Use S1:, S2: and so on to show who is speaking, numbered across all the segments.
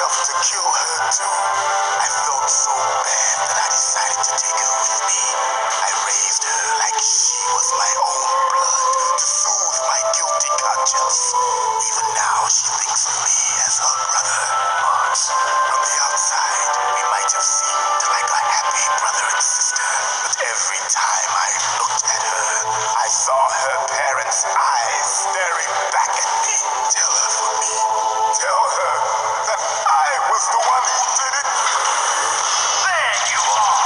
S1: enough to kill her too. I felt so bad that I decided to take her with me. I raised her like she was my own blood to soothe my guilty conscience. Even now she thinks of me as her brother. But from the outside, we might have seemed like a happy brother and sister. But every time I looked at her, I saw her parents' eyes staring back at me. Tell her for me. Tell her that I was the one who did it.
S2: There you are!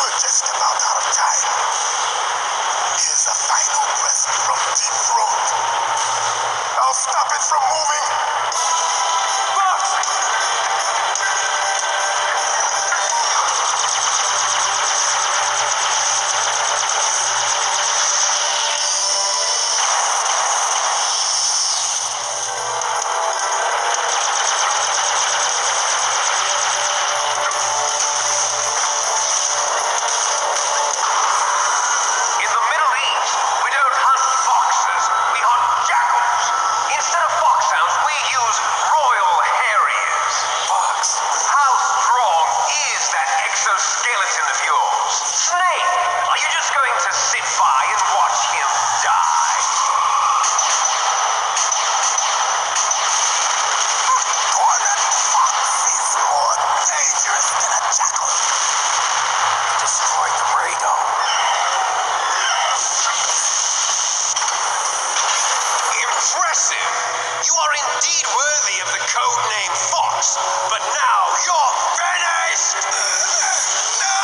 S1: We're just about out of time. Here's a final present from Deep Throat. I'll stop it from moving.
S2: Fox! In the Middle East, we don't hunt foxes, we hunt jackals. Instead of foxhounds, we use royal harriers.
S1: Fox.
S2: How strong is that exoskeleton of yours? Snake, are you just going to sit by and watch him die?
S1: Cornered fox is more dangerous than a jackal. Destroyed the radar.
S2: Impressive! You are indeed worthy of the code name Fox, but now you're finished!
S1: No!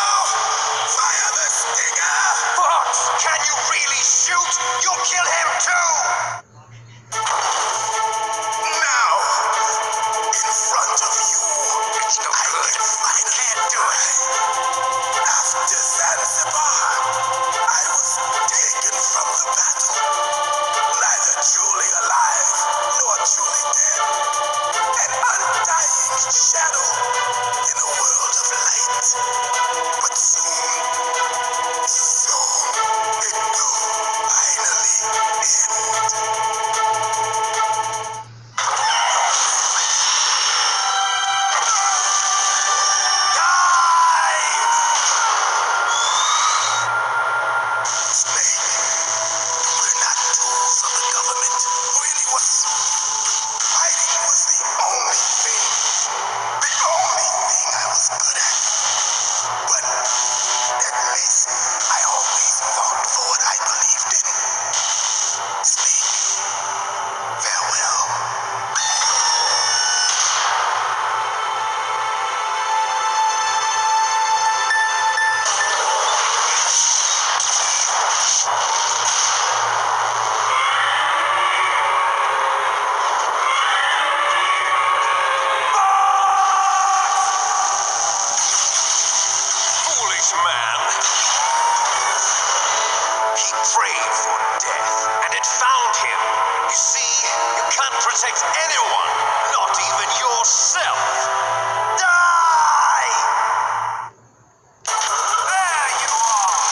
S1: Fire the stinger!
S2: Fox, can you really shoot? You'll kill him too!
S1: Now, in front of you,
S2: It's no
S1: I
S2: good.
S1: can finally do it. After Zanzibar, I was taken from the battle, neither truly alive nor truly dead. An undying shadow in a world of light. But soon, it will finally end. Snake, we're not tools of the government or anyone. Fighting was the only thing I was good at. But at least I always fought for what I believed in. Snake, farewell.
S2: Foolish man. He prayed for death, and it found him. You see, you can't protect anyone, not even yourself. Die! There you are!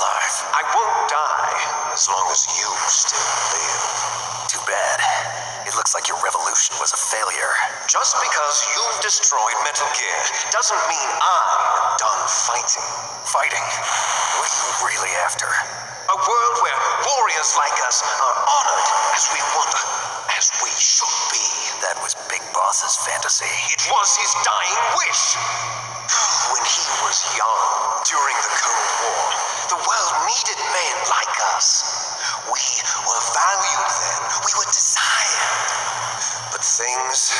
S1: alive.
S2: I won't die as long as you still live.
S1: Too bad. It looks like your revolution was a failure.
S2: Just because you've destroyed Metal Gear doesn't mean I am done fighting.
S1: Fighting? What are you really after?
S2: A world where warriors like us are honored as we should be.
S1: That was Big Boss's fantasy.
S2: It was his dying wish. When he was young, during the Cold War, the world needed men like us. We were valued then. We were desired. But things,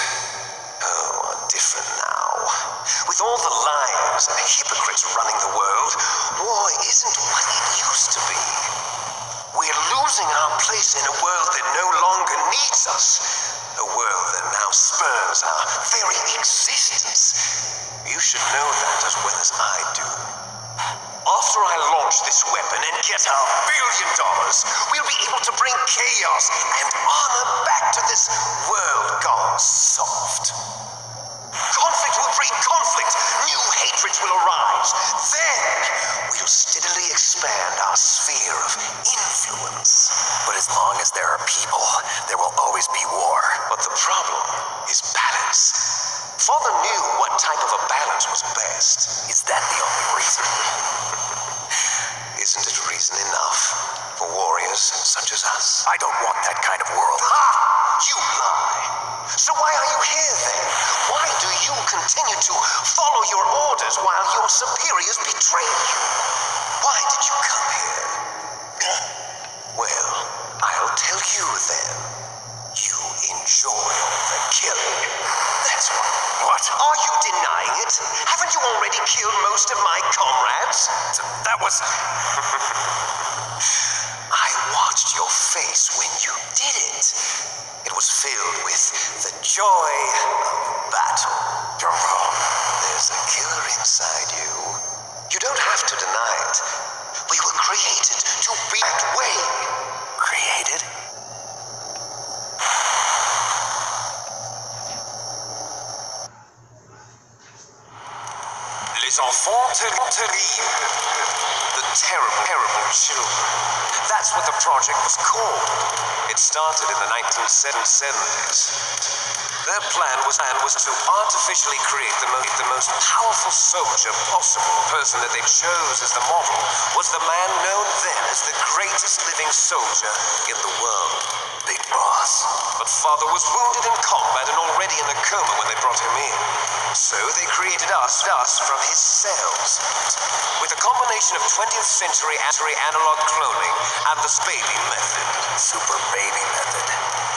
S2: are different now. With all the liars and hypocrites running the world, war isn't what it used to be. We're losing our place in a world that no longer needs us. A world that now spurns our very existence. You should know that as well as I do. After I launch this weapon and get our $1 billion, we'll be able to bring chaos and honor back to this world gone soft. Conflict will breed conflict. New hatreds will arise. Then we'll steadily expand our sphere of influence.
S1: But as long as there are people, there will always be war.
S2: But the problem is balance. Father knew what type of a balance was best.
S1: Is that the only reason?
S2: Isn't it reason enough for warriors such as us?
S1: I don't want that kind of world.
S2: Ha! You lie. So why are you here then? Why do you continue to follow your orders while your superiors betray you? Why did you come here? Well, I'll tell you then. You enjoy the killing. That's why.
S1: What?
S2: Are you denying it? Haven't you already killed most of my comrades?
S1: That was...
S2: I watched your face when you did it. It was filled with the joy of battle.
S1: You're wrong.
S2: There's a killer inside you. You don't have to deny it. We were created to be that way.
S1: Created?
S2: Les enfants terribles. The terrible children. That's what the project was called. It started in the 1970s. Their plan was to artificially create the most powerful soldier possible. The person that they chose as the model was the man known then as the greatest living soldier in the world.
S1: Big Boss.
S2: But Father was wounded in combat and already in a coma when they brought him in. So they created us from his cells. With a combination of 20th century analog cloning and the baby method.
S1: Super baby method.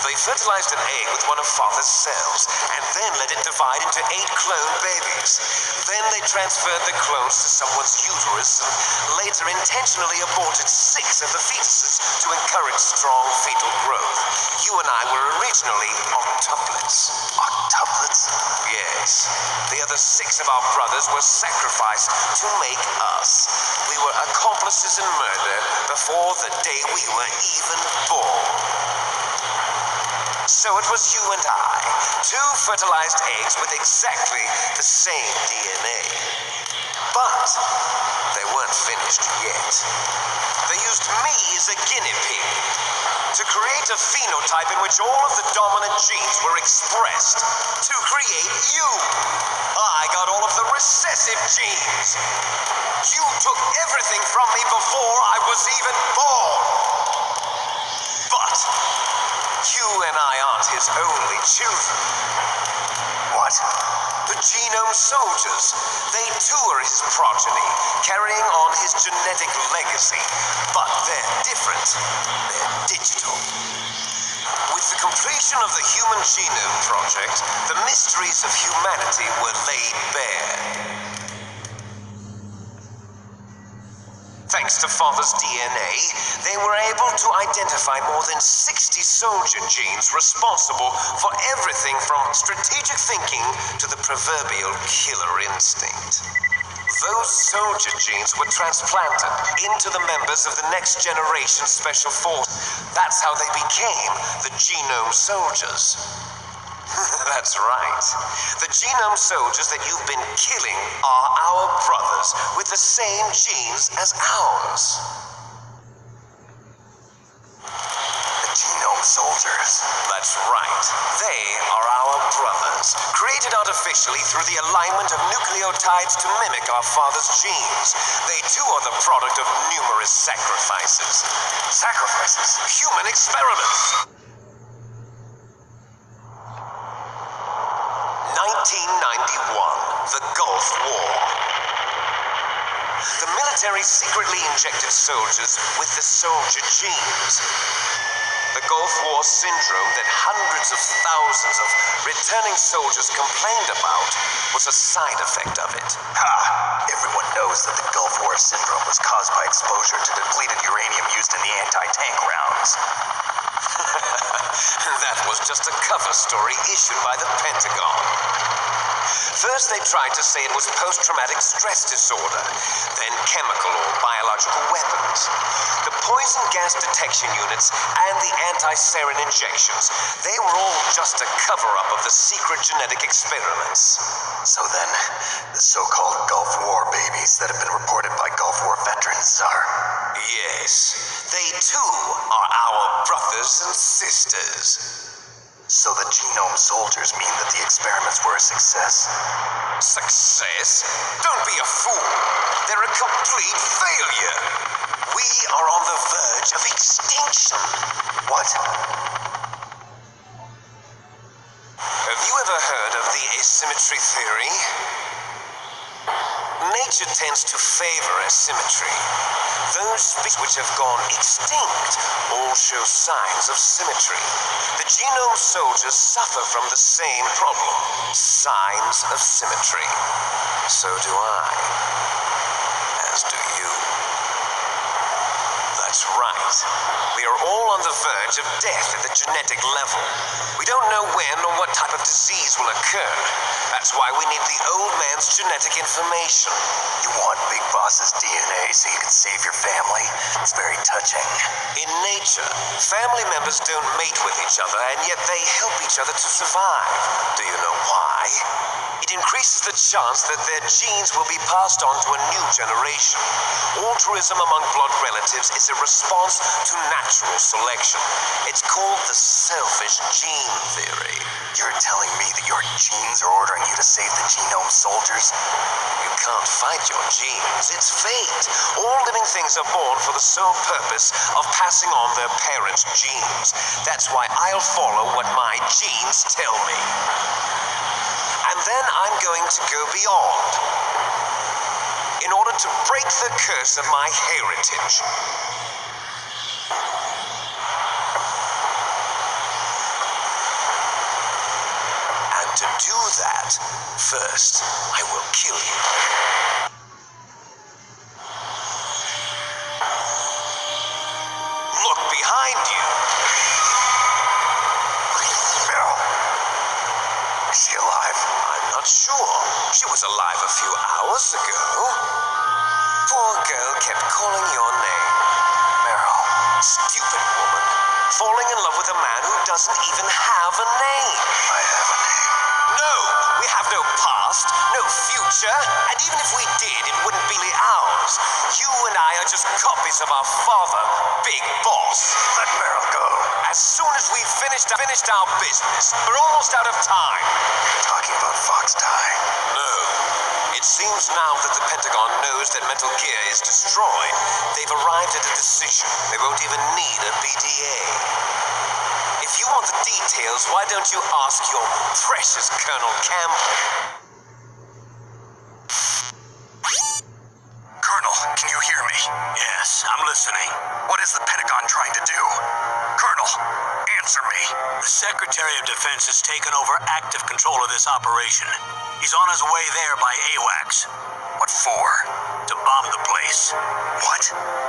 S2: They fertilized an egg with one of Father's cells, and then let it divide into 8 clone babies. Then they transferred the clones to someone's uterus, and later intentionally aborted 6 of the fetuses to encourage strong fetal growth. You and I were originally octuplets.
S1: Octuplets?
S2: Yes. The other 6 of our brothers were sacrificed to make us. We were accomplices in murder before the day we were even born. So it was you and I, 2 fertilized eggs with exactly the same DNA. But they weren't finished yet. They used me as a guinea pig to create a phenotype in which all of the dominant genes were expressed to create you. I got all of the recessive genes. You took everything from me before I was even born. But you and I aren't his only children.
S1: What?
S2: The genome soldiers. They too are his progeny, carrying on his genetic legacy. But they're different. They're digital. With the completion of the Human Genome Project, the mysteries of humanity were laid bare. Thanks to Father's DNA, they were able to identify more than 60 soldier genes responsible for everything from strategic thinking to the proverbial killer instinct. Those soldier genes were transplanted into the members of the next generation special force. That's how they became the genome soldiers. That's right. The genome soldiers that you've been killing are our brothers with the same genes as ours. artificially through the alignment of nucleotides to mimic our father's genes. They too are the product of numerous sacrifices.
S1: Sacrifices?
S2: Human experiments. 1991, the Gulf War. The military secretly injected soldiers with the soldier genes. The Gulf War syndrome that hundreds of thousands of returning soldiers complained about was a side effect of it.
S1: Everyone knows that the Gulf War syndrome was caused by exposure to depleted uranium used in the anti-tank rounds.
S2: That was just a cover story issued by the Pentagon. First, they tried to say it was post-traumatic stress disorder, then chemical or biological weapons. The poison gas detection units and the anti-sarin injections, they were all just a cover-up of the secret genetic experiments.
S1: So then, the so-called Gulf War babies that have been reported by Gulf War veterans are...
S2: Yes, they too are our brothers and sisters.
S1: So the genome soldiers mean that the experiments were a success?
S2: Success? Don't be a fool. They're a complete failure. We are on the verge of extinction.
S1: What?
S2: Have you ever heard of the asymmetry theory? Nature tends to favor asymmetry. Those species which have gone extinct all show signs of symmetry. The genome soldiers suffer from the same problem, signs of symmetry. So do I, as do you. That's right. We are all on the verge of death at the genetic level. We don't know when or what type of disease will occur. That's why we need the old man's genetic information.
S1: You want Big Boss's DNA so you can save your family? It's very touching.
S2: In nature, family members don't mate with each other, and yet they help each other to survive. Do you know why? It increases the chance that their genes will be passed on to a new generation. Altruism among blood relatives is a response to natural selection. It's called the selfish gene theory.
S1: You're telling me that your genes are ordering you to save the genome soldiers?
S2: You can't fight your genes. It's fate. All living things are born for the sole purpose of passing on their parents' genes. That's why I'll follow what my genes tell me. And then I'm going to go beyond, in order to break the curse of my heritage. And to do that, first, I will kill you. Look behind you.
S1: Meryl. Is she alive?
S2: I'm not sure. She was alive a few hours ago. Poor girl kept calling your name.
S1: Meryl.
S2: Stupid woman. Falling in love with a man who doesn't even have a name.
S1: I have a name.
S2: No, we have no past, no future, and even if we did, it wouldn't be ours. You and I are just copies of our father, Big Boss.
S1: Let Meryl go.
S2: As soon as we've finished our business, we're almost out of time.
S1: You're talking about Fox Die.
S2: No. It seems now that the Pentagon knows that Metal Gear is destroyed. They've arrived at a decision. They won't even need a BDA. If you want the details, why don't you ask your precious Colonel Campbell?
S1: Colonel, can you hear me?
S3: Yes, I'm listening.
S1: What is the Pentagon trying to do? Colonel, answer me.
S3: The Secretary of Defense has taken over active control of this operation. He's on his way there by AWACS.
S1: What for?
S3: To bomb the place.
S1: What?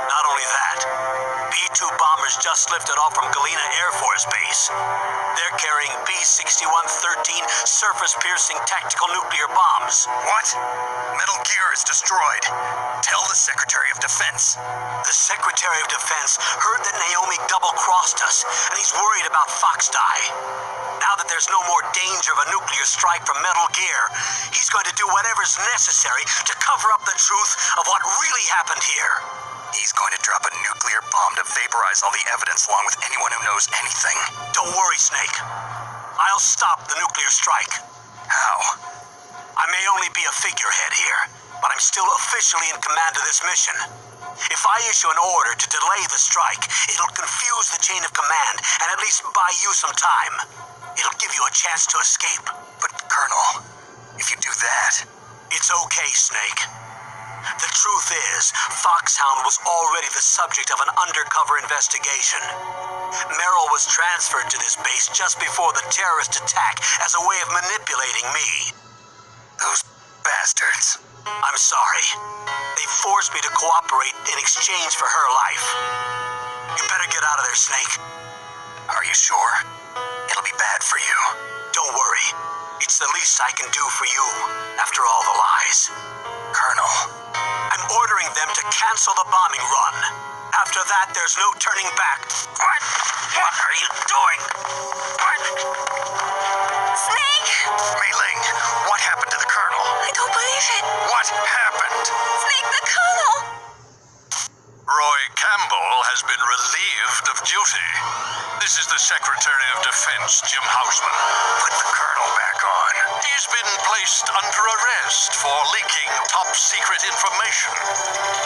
S3: Not only that, B-2 bombers just lifted off from Galena Air Force Base. They're carrying B-6113 surface-piercing tactical nuclear bombs.
S1: What? Metal Gear is destroyed. Tell the Secretary of Defense.
S3: The Secretary of Defense heard that Naomi double-crossed us, and he's worried about Fox Die. Now that there's no more danger of a nuclear strike from Metal Gear, he's going to do whatever's necessary to cover up the truth of what really happened here.
S1: He's going to drop a nuclear bomb to vaporize all the evidence along with anyone who knows anything.
S3: Don't worry, Snake. I'll stop the nuclear strike.
S1: How?
S3: I may only be a figurehead here, but I'm still officially in command of this mission. If I issue an order to delay the strike, it'll confuse the chain of command and at least buy you some time. It'll give you a chance to escape.
S1: But, Colonel, if you do that...
S3: It's okay, Snake. The truth is, Foxhound was already the subject of an undercover investigation. Merrill was transferred to this base just before the terrorist attack as a way of manipulating me.
S1: Those bastards.
S3: I'm sorry. They forced me to cooperate in exchange for her life. You better get out of there, Snake.
S1: Are you sure? It'll be bad for you.
S3: Don't worry. It's the least I can do for you, after all the lies.
S1: Colonel.
S3: I'm ordering them to cancel the bombing run. After that, there's no turning back. What? What are you doing? What?
S4: Snake!
S1: Mei-Ling, what happened to the Colonel?
S4: I don't believe it.
S1: What happened?
S4: Snake, the Colonel!
S1: Roy Campbell has been relieved of duty. This is the Secretary of Defense, Jim Houseman. Put the Colonel back on. He's been placed under arrest for leaking top-secret information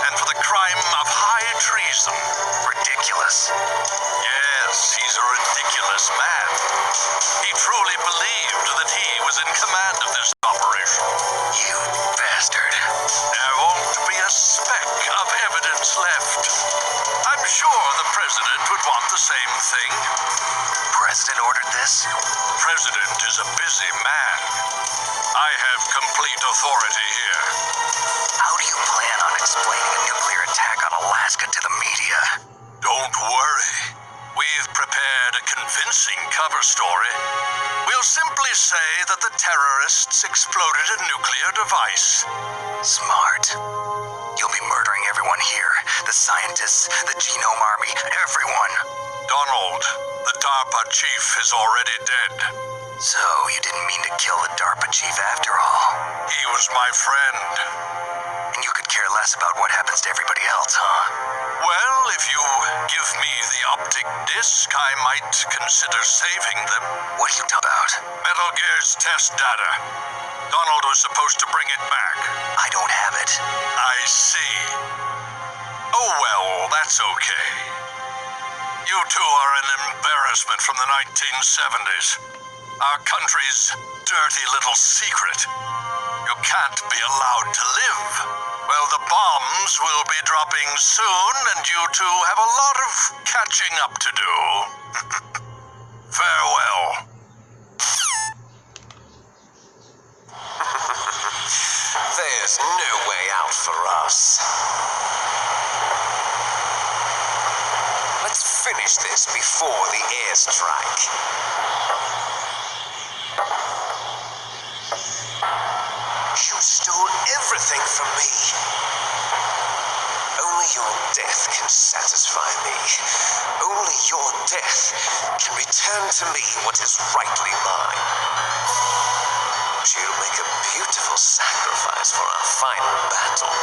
S1: and for the crime of high treason. Ridiculous. Yes, he's a ridiculous man. He truly believed that he was in command of this operation. You bastard. There won't be a speck of evidence left. I'm sure the President would want the same thing. President ordered this? President is a busy man. I have complete authority here. How do you plan on explaining a nuclear attack on Alaska to the media? Don't worry. We've prepared a convincing cover story. We'll simply say that the terrorists exploded a nuclear device. Smart. You'll be murdering everyone here. The scientists, the Genome Army, everyone. Donald, the DARPA chief is already dead. So, you didn't mean to kill the DARPA chief after all? He was my friend. And you could care less about what happens to everybody else, huh? Well, if you give me the optic disc, I might consider saving them. What are you talking about? Metal Gear's test data. Donald was supposed to bring it back. I don't have it. I see. Oh well, that's okay. You two are an embarrassment from the 1970s. Our country's dirty little secret. You can't be allowed to live. Well, the bombs will be dropping soon, and you two have a lot of catching up to do. Farewell.
S2: There's no way out for us. Let's finish this before the airstrike. You stole everything from me. Only your death can satisfy me. Only your death can return to me what is rightly mine. She'll make a beautiful sacrifice for our final battle.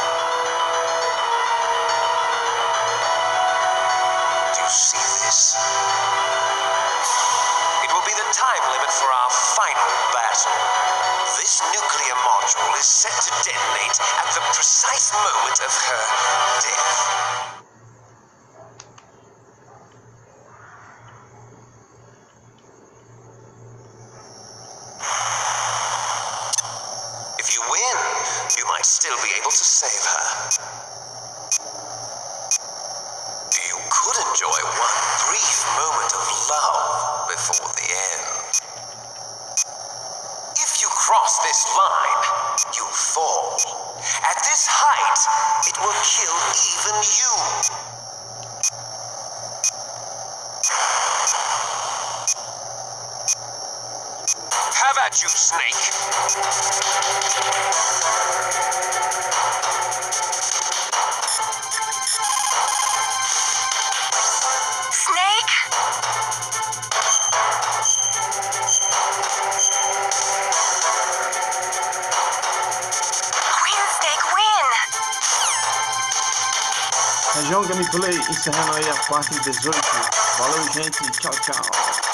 S2: Do you see this? It will be the time limit for our final battle. This nuclear module is set to detonate at the precise moment of her death. If you win, you might still be able to save her. You could enjoy one brief moment of love before the end. If you cross this line, you fall. At this height, it will kill even you. Have at you, Snake.
S4: Snake? Win, Snake, win!
S5: Região Gameplay encerrando aí a parte 18. Valeu, gente. Tchau, tchau.